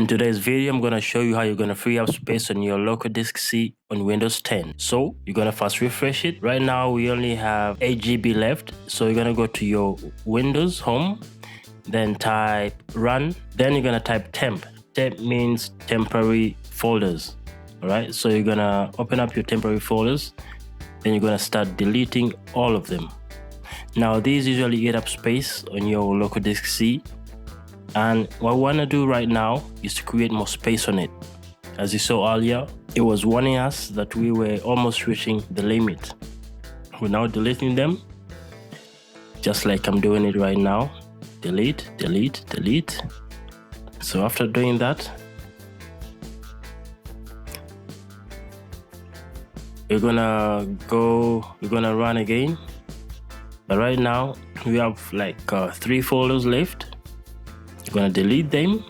In today's video, I'm going to show you how you're going to free up space on your local disk C on Windows 10. So you're going to first refresh it. Right now, we only have 8 GB left. So you're going to go to your Windows Home, then type Run. Then you're going to type Temp. Temp means temporary folders. All right, so you're going to open up your temporary folders. Then you're going to start deleting all of them. Now, these usually eat up space on your local disk C. And what we want to do right now is to create more space on it. As you saw earlier, it was warning us that we were almost reaching the limit. We're now deleting them, just like I'm doing it right now. Delete, delete, delete. So after doing that, we're gonna run again. But right now, we have like 3 folders left. You're going to delete them.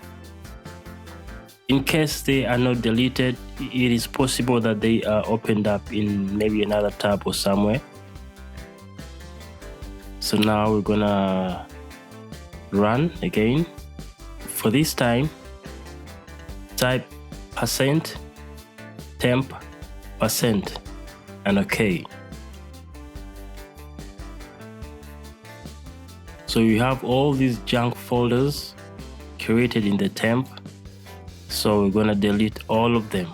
In case they are not deleted, it is possible that they are opened up in maybe another tab or somewhere. So now we're going to run again. For this time, type %temp% and OK. So you have all these junk folders created in the temp, so we're gonna delete all of them.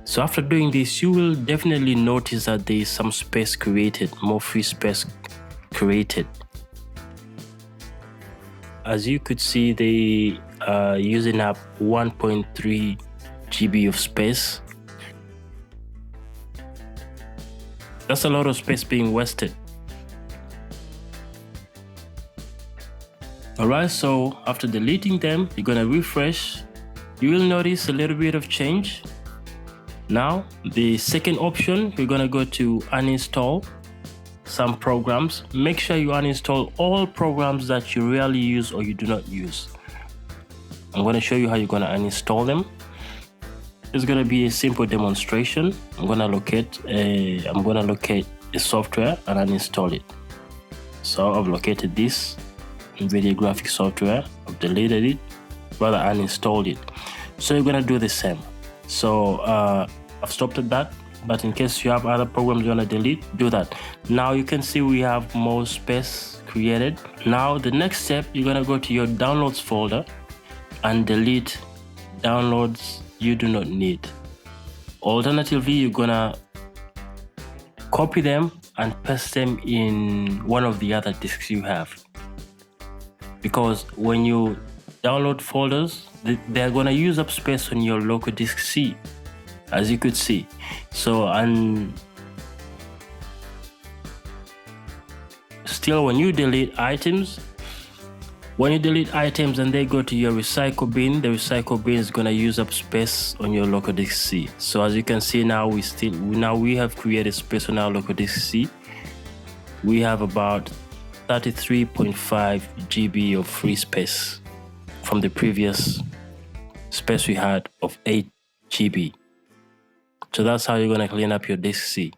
So after doing this, you will definitely notice that there is some space created, more free space created. As you could see, they are using up 1.3 GB of space. That's a lot of space being wasted. Alright, so after deleting them, you're gonna refresh. You will notice a little bit of change. Now, the second option, you're gonna go to uninstall some programs. Make sure you uninstall all programs that you rarely use or you do not use. I'm gonna show you how you're gonna uninstall them. It's gonna be a simple demonstration. I'm gonna locate a software and uninstall it. So I've located this video graphic software. I've deleted it, rather uninstalled it. So you're gonna do the same. So I've stopped at that, but in case you have other programs you wanna delete, do that. Now you can see we have more space created. Now the next step, you're gonna go to your downloads folder and delete downloads you do not need. Alternatively, you're gonna copy them and paste them in one of the other disks you have. Because when you download folders, they're gonna use up space on your local disk C, as you could see. So, and still, when you delete items and they go to your recycle bin, the recycle bin is gonna use up space on your local disk C. So as you can see now, we have created space on our local disk C. We have about 33.5 GB of free space from the previous space we had of 8 GB. So that's how you're going to clean up your disk C.